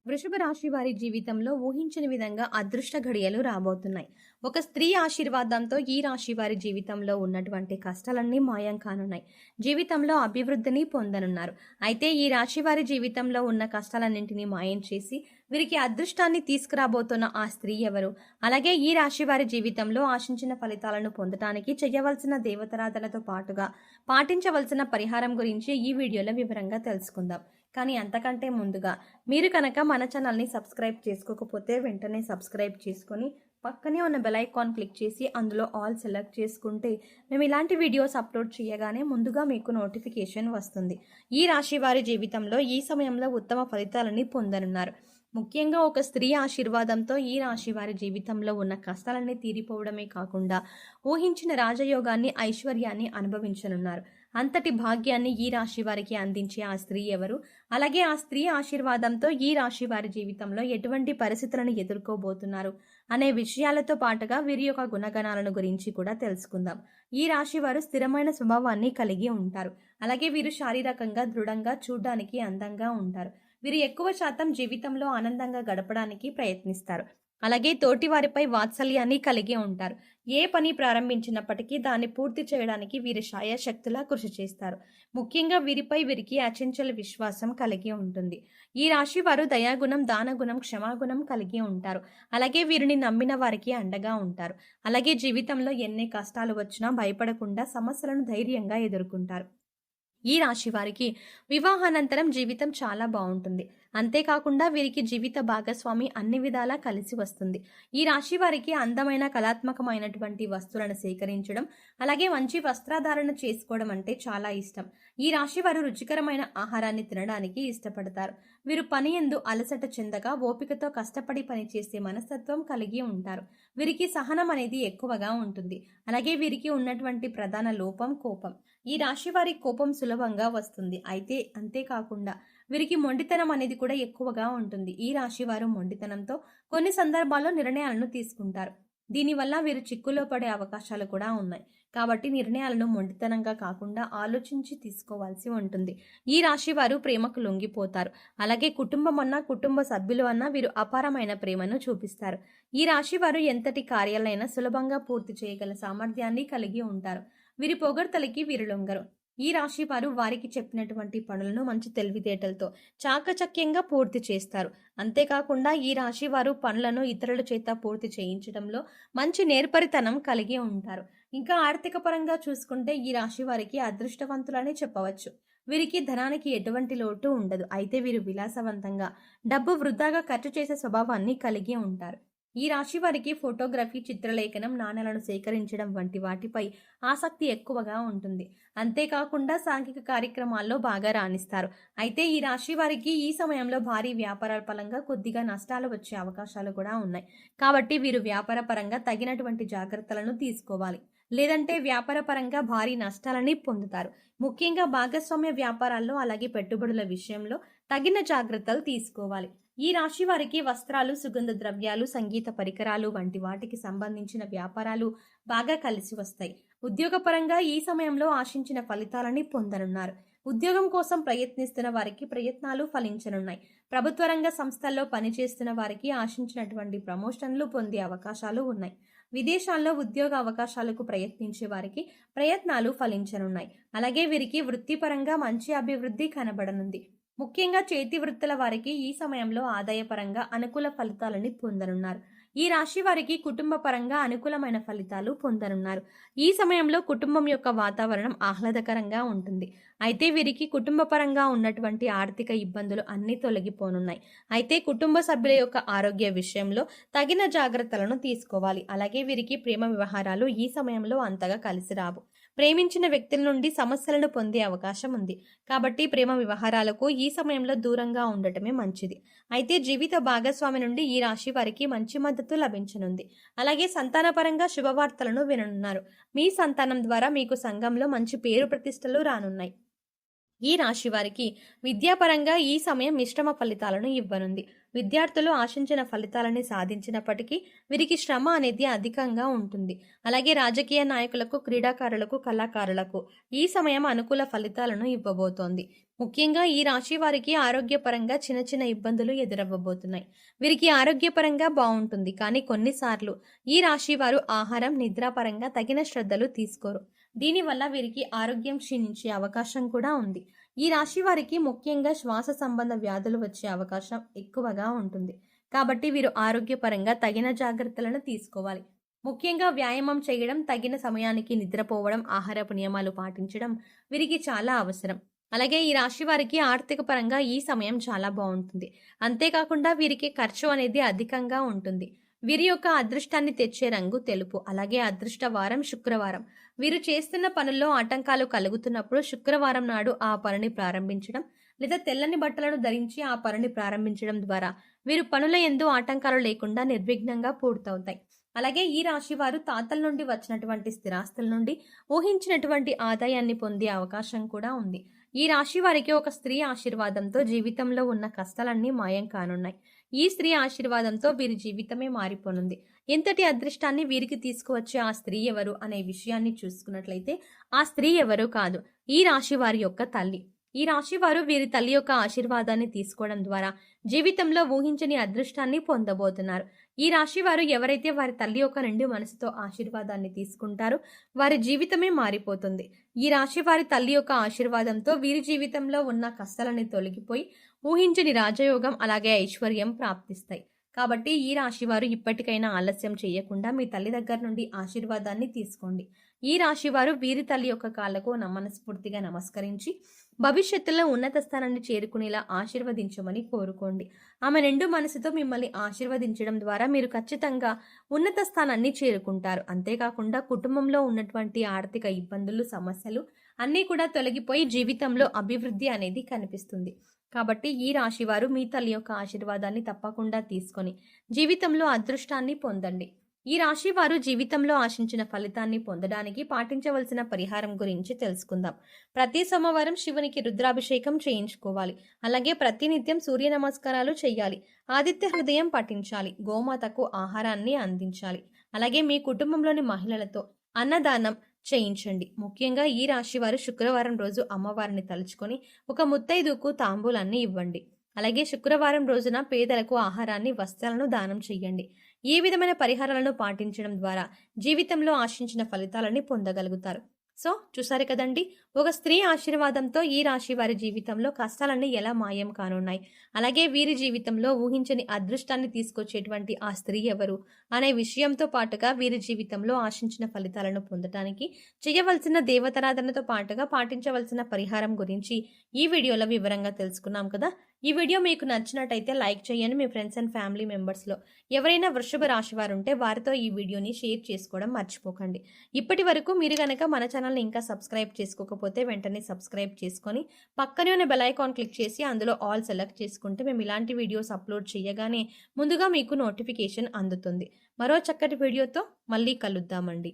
వృషభ రాశి వారి జీవితంలో ఊహించని విధంగా అదృష్ట ఘడియలు రాబోతున్నాయి. ఒక స్త్రీ ఆశీర్వాదంతో ఈ రాశి వారి జీవితంలో ఉన్నటువంటి కష్టాలన్నీ మాయం కానున్నాయి. జీవితంలో అభివృద్ధిని పొందనున్నారు. అయితే ఈ రాశి వారి జీవితంలో ఉన్న కష్టాలన్నింటినీ మాయం చేసి వీరికి అదృష్టాన్ని తీసుకురాబోతున్న ఆ స్త్రీ ఎవరు? అలాగే ఈ రాశి వారి జీవితంలో ఆశించిన ఫలితాలను పొందటానికి చేయవలసిన దేవతారాధనతో పాటుగా పాటించవలసిన పరిహారం గురించి ఈ వీడియోలో వివరంగా తెలుసుకుందాం. కానీ అంతకంటే ముందుగా మీరు కనుక మన ఛానల్ని సబ్స్క్రైబ్ చేసుకోకపోతే వెంటనే సబ్స్క్రైబ్ చేసుకొని పక్కనే ఉన్న బెల్ ఐకాన్ క్లిక్ చేసి అందులో ఆల్ సెలెక్ట్ చేసుకుంటే మేము ఇలాంటి వీడియోస్ అప్లోడ్ చేయగానే ముందుగా మీకు నోటిఫికేషన్ వస్తుంది. ఈ రాశి వారి జీవితంలో ఈ సమయంలో ఉత్తమ ఫలితాలని పొందనున్నారు. ముఖ్యంగా ఒక స్త్రీ ఆశీర్వాదంతో ఈ రాశి వారి జీవితంలో ఉన్న కష్టాలన్నీ తీరిపోవడమే కాకుండా ఊహించిన రాజయోగాన్ని, ఐశ్వర్యాన్ని అనుభవించనున్నారు. అంతటి భాగ్యాన్ని ఈ రాశి వారికి అందించే ఆ స్త్రీ ఎవరు? అలాగే ఆ స్త్రీ ఆశీర్వాదంతో ఈ రాశి వారి జీవితంలో ఎటువంటి పరిస్థితులను ఎదుర్కోబోతున్నారు అనే విషయాలతో పాటుగా వీరి యొక్క గుణగణాలను గురించి కూడా తెలుసుకుందాం. ఈ రాశి వారు స్థిరమైన స్వభావాన్ని కలిగి ఉంటారు. అలాగే వీరు శారీరకంగా దృఢంగా, చూడ్డానికి అందంగా ఉంటారు. వీరు ఎక్కువ శాతం జీవితంలో ఆనందంగా గడపడానికి ప్రయత్నిస్తారు. అలాగే తోటి వారిపై వాత్సల్యాన్ని కలిగి ఉంటారు. ఏ పని ప్రారంభించినప్పటికీ దాన్ని పూర్తి చేయడానికి వీరు శాయశక్తులా కృషి చేస్తారు. ముఖ్యంగా వీరికి అచంచల విశ్వాసం కలిగి ఉంటుంది. ఈ రాశి వారు దయాగుణం, దానగుణం, క్షమాగుణం కలిగి ఉంటారు. అలాగే వీరిని నమ్మిన వారికి అండగా ఉంటారు. అలాగే జీవితంలో ఎన్ని కష్టాలు వచ్చినా భయపడకుండా సమస్యలను ధైర్యంగా ఎదుర్కొంటారు. ఈ రాశి వారికి వివాహానంతరం జీవితం చాలా బాగుంటుంది. అంతేకాకుండా వీరికి జీవిత భాగస్వామి అన్ని విధాలా కలిసి వస్తుంది. ఈ రాశి వారికి అందమైన కళాత్మకమైనటువంటి వస్తువులను సేకరించడం, అలాగే మంచి వస్త్రధారణ చేసుకోవడం అంటే చాలా ఇష్టం. ఈ రాశి వారు రుచికరమైన ఆహారాన్ని తినడానికి ఇష్టపడతారు. వీరు పని యందు అలసట చెందగా ఓపికతో కష్టపడి పనిచేసే మనస్తత్వం కలిగి ఉంటారు. వీరికి సహనం అనేది ఎక్కువగా ఉంటుంది. అలాగే వీరికి ఉన్నటువంటి ప్రధాన లోపం కోపం. ఈ రాశి వారి కోపం సులభంగా వస్తుంది. అయితే అంతేకాకుండా వీరికి మొండితనం అనేది కూడా ఎక్కువగా ఉంటుంది. ఈ రాశి వారు మొండితనంతో కొన్ని సందర్భాల్లో నిర్ణయాలను తీసుకుంటారు. దీనివల్ల వీరు చిక్కులో పడే అవకాశాలు కూడా ఉన్నాయి. కాబట్టి నిర్ణయాలను మొండితనంగా కాకుండా ఆలోచించి తీసుకోవాల్సి ఉంటుంది. ఈ రాశి వారు ప్రేమకు లొంగిపోతారు. అలాగే కుటుంబం అన్నా, కుటుంబ సభ్యులు అన్నా వీరు అపారమైన ప్రేమను చూపిస్తారు. ఈ రాశి వారు ఎంతటి కార్యాలైనా సులభంగా పూర్తి చేయగల సామర్థ్యాన్ని కలిగి ఉంటారు. వీరి పొగడ్తలకి వీరు లొంగరు. ఈ రాశి వారు వారికి చెప్పినటువంటి పనులను మంచి తెలివితేటలతో చాకచక్యంగా పూర్తి చేస్తారు. అంతేకాకుండా ఈ రాశి వారు పనులను ఇతరుల చేత పూర్తి చేయించడంలో మంచి నేర్పరితనం కలిగి ఉంటారు. ఇంకా ఆర్థిక పరంగా చూసుకుంటే ఈ రాశి వారికి అదృష్టవంతులని చెప్పవచ్చు. వీరికి ధనానికి ఎటువంటి లోటు ఉండదు. అయితే వీరు విలాసవంతంగా డబ్బు వృధాగా ఖర్చు చేసే స్వభావాన్ని కలిగి ఉంటారు. ఈ రాశి వారికి ఫోటోగ్రఫీ, చిత్రలేఖనం, నాణేలను సేకరించడం వంటి వాటిపై ఆసక్తి ఎక్కువగా ఉంటుంది. అంతేకాకుండా సాంఘిక కార్యక్రమాల్లో బాగా రాణిస్తారు. అయితే ఈ రాశి వారికి ఈ సమయంలో భారీ వ్యాపారాల పరంగా కొద్దిగా నష్టాలు వచ్చే అవకాశాలు కూడా ఉన్నాయి. కాబట్టి వీరు వ్యాపార పరంగా తగినటువంటి జాగ్రత్తలను తీసుకోవాలి. లేదంటే వ్యాపార పరంగా భారీ నష్టాలని పొందుతారు. ముఖ్యంగా భాగస్వామ్య వ్యాపారాల్లో అలాగే పెట్టుబడుల విషయంలో తగిన జాగ్రత్తలు తీసుకోవాలి. ఈ రాశి వారికి వస్త్రాలు, సుగంధ ద్రవ్యాలు, సంగీత పరికరాలు వంటి వాటికి సంబంధించిన వ్యాపారాలు బాగా కలిసి వస్తాయి. ఉద్యోగపరంగా ఈ సమయంలో ఆశించిన ఫలితాలని పొందనున్నారు. ఉద్యోగం కోసం ప్రయత్నిస్తున్న వారికి ప్రయత్నాలు ఫలించనున్నాయి. ప్రభుత్వ రంగ సంస్థల్లో పనిచేస్తున్న వారికి ఆశించినటువంటి ప్రమోషన్లు పొందే అవకాశాలు ఉన్నాయి. విదేశాల్లో ఉద్యోగ అవకాశాలకు ప్రయత్నించే వారికి ప్రయత్నాలు ఫలించనున్నాయి. అలాగే వీరికి వృత్తిపరంగా మంచి అభివృద్ధి కనబడనుంది. ముఖ్యంగా చేతి వృత్తుల వారికి ఈ సమయంలో ఆదాయపరంగా అనుకూల ఫలితాలని పొందనున్నారు. ఈ రాశి వారికి కుటుంబ పరంగా అనుకూలమైన ఫలితాలు పొందనున్నారు. ఈ సమయంలో కుటుంబం యొక్క వాతావరణం ఆహ్లాదకరంగా ఉంటుంది. అయితే వీరికి కుటుంబ పరంగా ఉన్నటువంటి ఆర్థిక ఇబ్బందులు అన్నీ తొలగిపోనున్నాయి. అయితే కుటుంబ సభ్యుల యొక్క ఆరోగ్య విషయంలో తగిన జాగ్రత్తలను తీసుకోవాలి. అలాగే వీరికి ప్రేమ వ్యవహారాలు ఈ సమయంలో అంతగా కలిసి రావు. ప్రేమించిన వ్యక్తుల నుండి సమస్యలను పొందే అవకాశం ఉంది. కాబట్టి ప్రేమ వ్యవహారాలకు ఈ సమయంలో దూరంగా ఉండటమే మంచిది. అయితే జీవిత భాగస్వామి నుండి ఈ రాశి వారికి మంచి మద్దతు లభించనుంది. అలాగే సంతానపరంగా శుభవార్తలను విననున్నారు. మీ సంతానం ద్వారా మీకు సంఘంలో మంచి పేరు ప్రతిష్టలు రానున్నాయి. ఈ రాశి వారికి విద్యాపరంగా ఈ సమయం మిశ్రమ ఫలితాలను ఇవ్వనుంది. విద్యార్థులు ఆశించిన ఫలితాలని సాధించినప్పటికీ వీరికి శ్రమ అనేది అధికంగా ఉంటుంది. అలాగే రాజకీయ నాయకులకు, క్రీడాకారులకు, కళాకారులకు ఈ సమయం అనుకూల ఫలితాలను ఇవ్వబోతోంది. ముఖ్యంగా ఈ రాశి వారికి ఆరోగ్యపరంగా చిన్న చిన్న ఇబ్బందులు ఎదురవ్వబోతున్నాయి. వీరికి ఆరోగ్యపరంగా బావుంటుంది. కానీ కొన్నిసార్లు ఈ రాశి వారు ఆహారం, నిద్రాపరంగా తగిన శ్రద్ధలు తీసుకోరు. దీనివల్ల వీరికి ఆరోగ్యం క్షీణించే అవకాశం కూడా ఉంది. ఈ రాశి వారికి ముఖ్యంగా శ్వాస సంబంధ వ్యాధులు వచ్చే అవకాశం ఎక్కువగా ఉంటుంది. కాబట్టి వీరు ఆరోగ్యపరంగా తగిన జాగ్రత్తలను తీసుకోవాలి. ముఖ్యంగా వ్యాయామం చేయడం, తగిన సమయానికి నిద్రపోవడం, ఆహారపు నియమాలు పాటించడం వీరికి చాలా అవసరం. అలాగే ఈ రాశి వారికి ఆర్థిక పరంగా ఈ సమయం చాలా బాగుంటుంది. అంతేకాకుండా వీరికి ఖర్చు అనేది అధికంగా ఉంటుంది. వీరి యొక్క అదృష్టాన్ని తెచ్చే రంగు తెలుపు. అలాగే అదృష్ట వారం శుక్రవారం. వీరు చేస్తున్న పనుల్లో ఆటంకాలు కలుగుతున్నప్పుడు శుక్రవారం నాడు ఆ పనిని ప్రారంభించడం లేదా తెల్లని బట్టలను ధరించి ఆ పనిని ప్రారంభించడం ద్వారా వీరు పనుల యందు ఆటంకాలు లేకుండా నిర్విఘ్నంగా పూర్తవుతాయి. అలాగే ఈ రాశి వారు తాతల నుండి వచ్చినటువంటి స్థిరాస్తుల నుండి ఊహించినటువంటి ఆదాయాన్ని పొందే అవకాశం కూడా ఉంది. ఈ రాశి వారికి ఒక స్త్రీ ఆశీర్వాదంతో జీవితంలో ఉన్న కష్టాలన్నీ మాయం కానున్నాయి. ఈ స్త్రీ ఆశీర్వాదంతో వీరి జీవితమే మారిపోనుంది. ఎంతటి అదృష్టాన్ని వీరికి తీసుకువచ్చే ఆ స్త్రీ ఎవరు అనే విషయాన్ని చూసుకున్నట్లయితే ఆ స్త్రీ ఎవరు కాదు, ఈ రాశి వారి యొక్క తల్లి. ఈ రాశి వారు వీరి తల్లి యొక్క ఆశీర్వాదాన్ని తీసుకోవడం ద్వారా జీవితంలో ఊహించని అదృష్టాన్ని పొందబోతున్నారు. ఈ రాశి వారు ఎవరైతే వారి తల్లి యొక్క నిండు మనసుతో ఆశీర్వాదాన్ని తీసుకుంటారో వారి జీవితమే మారిపోతుంది. ఈ రాశి వారి తల్లి యొక్క ఆశీర్వాదంతో వీరి జీవితంలో ఉన్న కష్టాలని తొలగిపోయి ఊహించని రాజయోగం అలాగే ఐశ్వర్యం ప్రాప్తిస్తాయి. కాబట్టి ఈ రాశి వారు ఇప్పటికైనా ఆలస్యం చేయకుండా మీ తల్లి దగ్గర నుండి ఆశీర్వాదాన్ని తీసుకోండి. ఈ రాశి వారు వీరి తల్లి యొక్క కాళ్లకు మనస్ఫూర్తిగా నమస్కరించి భవిష్యత్తులో ఉన్నత స్థానాన్ని చేరుకునేలా ఆశీర్వదించమని కోరుకోండి. ఆమె నిండు మనసుతో మిమ్మల్ని ఆశీర్వదించడం ద్వారా మీరు ఖచ్చితంగా ఉన్నత స్థానాన్ని చేరుకుంటారు. అంతేకాకుండా కుటుంబంలో ఉన్నటువంటి ఆర్థిక ఇబ్బందులు, సమస్యలు అన్నీ కూడా తొలగిపోయి జీవితంలో అభివృద్ధి అనేది కనిపిస్తుంది. కాబట్టి ఈ రాశి వారు మీ తల్లి యొక్క ఆశీర్వాదాన్ని తప్పకుండా తీసుకొని జీవితంలో అదృష్టాన్ని పొందండి. ఈ రాశి వారు జీవితంలో ఆశించిన ఫలితాన్ని పొందడానికి పాటించవలసిన పరిహారం గురించి తెలుసుకుందాం. ప్రతి సోమవారం శివునికి రుద్రాభిషేకం చేయించుకోవాలి. అలాగే ప్రతినిత్యం సూర్య నమస్కారాలు చేయాలి. ఆదిత్య హృదయం పఠించాలి. గోమాతకు ఆహారాన్ని అందించాలి. అలాగే మీ కుటుంబంలోని మహిళలతో అన్నదానం చేయించండి. ముఖ్యంగా ఈ రాశి వారు శుక్రవారం రోజు అమ్మవారిని తలుచుకొని ఒక ముత్తైదుకు తాంబూలాన్ని ఇవ్వండి. అలాగే శుక్రవారం రోజున పేదలకు ఆహారాన్ని, వస్త్రాలను దానం చేయండి. ఈ విధమైన పరిహారాలను పాటించడం ద్వారా జీవితంలో ఆశించిన ఫలితాలని పొందగలుగుతారు. సో చూసారు కదండి, ఒక స్త్రీ ఆశీర్వాదంతో ఈ రాశి వారి జీవితంలో కష్టాలన్నీ ఎలా మాయం కానున్నాయి, అలాగే వీరి జీవితంలో ఊహించని అదృష్టాన్ని తీసుకొచ్చేటువంటి ఆ స్త్రీ ఎవరు అనే విషయంతో పాటుగా వీరి జీవితంలో ఆశించిన ఫలితాలను పొందడానికి చేయవలసిన దేవతారాధనతో పాటుగా పాటించవలసిన పరిహారం గురించి ఈ వీడియోలో వివరంగా తెలుసుకున్నాం కదా. ఈ వీడియో మీకు నచ్చినట్టయితే లైక్ చేయండి. మీ ఫ్రెండ్స్ అండ్ ఫ్యామిలీ మెంబర్స్లో ఎవరైనా వృషభ రాశి వారు ఉంటే వారితో ఈ వీడియోని షేర్ చేసుకోవడం మర్చిపోకండి. ఇప్పటి వరకు మీరు కనుక మన ఛానల్ని ఇంకా సబ్స్క్రైబ్ చేసుకోకపోతే వెంటనే సబ్స్క్రైబ్ చేసుకొని పక్కనే ఉన్న బెల్ ఐకాన్ క్లిక్ చేసి అందులో ఆల్ సెలెక్ట్ చేసుకుంటే మేము ఇలాంటి వీడియోస్ అప్లోడ్ చేయగానే ముందుగా మీకు నోటిఫికేషన్ అందుతుంది. మరో చక్కటి వీడియోతో మళ్ళీ కలుద్దామండి.